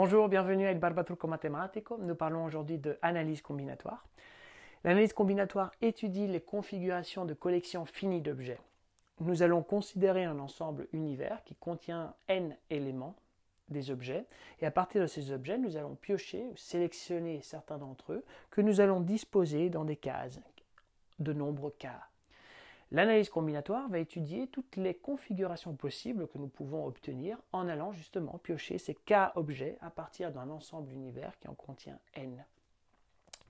Bonjour, bienvenue avec Barbatruco Matematico. Nous parlons aujourd'hui de analyse combinatoire. L'analyse combinatoire étudie les configurations de collections finies d'objets. Nous allons considérer un ensemble univers qui contient n éléments des objets, et à partir de ces objets, nous allons piocher ou sélectionner certains d'entre eux que nous allons disposer dans des cases de nombre k. L'analyse combinatoire va étudier toutes les configurations possibles que nous pouvons obtenir en allant justement piocher ces k objets à partir d'un ensemble univers qui en contient n.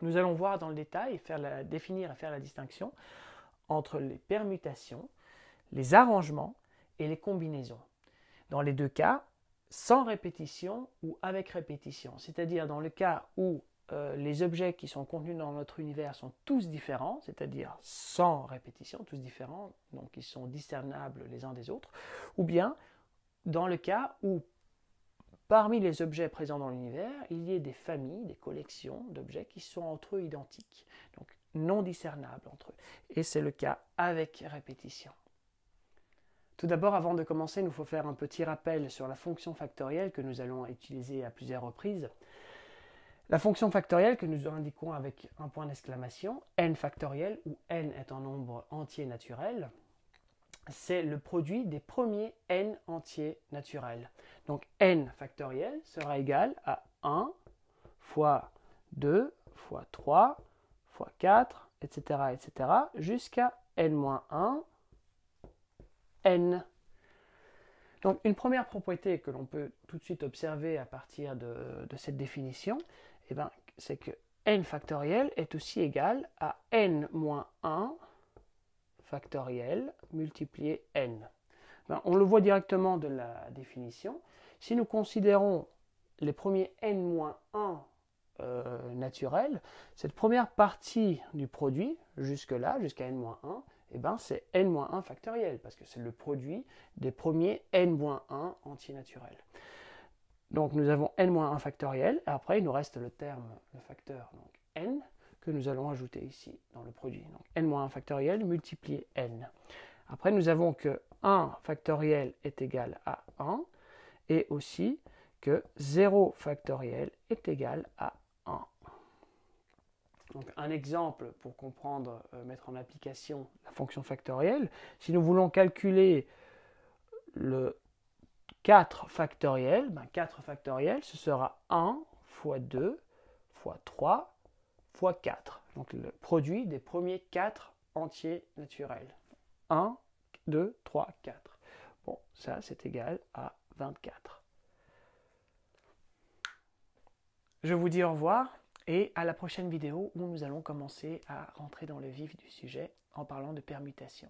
Nous allons voir dans le détail, définir et faire la distinction entre les permutations, les arrangements et les combinaisons. Dans les deux cas, sans répétition ou avec répétition, c'est-à-dire dans le cas où les objets qui sont contenus dans notre univers sont tous différents, c'est-à-dire sans répétition, tous différents, donc ils sont discernables les uns des autres, ou bien dans le cas où parmi les objets présents dans l'univers, il y ait des familles, des collections d'objets qui sont entre eux identiques, donc non discernables entre eux. Et c'est le cas avec répétition. Tout d'abord, avant de commencer, il nous faut faire un petit rappel sur la fonction factorielle que nous allons utiliser à plusieurs reprises. La fonction factorielle que nous indiquons avec un point d'exclamation, n factoriel, où n est un nombre entier naturel, c'est le produit des premiers n entiers naturels. Donc n factoriel sera égal à 1 fois 2 fois 3 fois 4, etc., etc., jusqu'à n-1 n. Donc une première propriété que l'on peut tout de suite observer à partir de cette définition, c'est que n factoriel est aussi égal à n-1 factoriel multiplié n. On le voit directement de la définition. Si nous considérons les premiers n-1 naturels, cette première partie du produit, jusque-là, jusqu'à n-1, c'est n-1 factoriel, parce que c'est le produit des premiers n-1 entiers naturels. Donc nous avons n-1 factoriel, et après il nous reste le facteur, donc n, que nous allons ajouter ici dans le produit. Donc n-1 factoriel multiplié n. Après nous avons que 1 factoriel est égal à 1, et aussi que 0 factoriel est égal à 1. Donc un exemple pour comprendre, mettre en application la fonction factorielle, si nous voulons calculer le 4 factoriel, 4 factoriel, ce sera 1 fois 2 fois 3 fois 4. Donc le produit des premiers 4 entiers naturels. 1, 2, 3, 4. Bon, ça c'est égal à 24. Je vous dis au revoir et à la prochaine vidéo où nous allons commencer à rentrer dans le vif du sujet en parlant de permutation.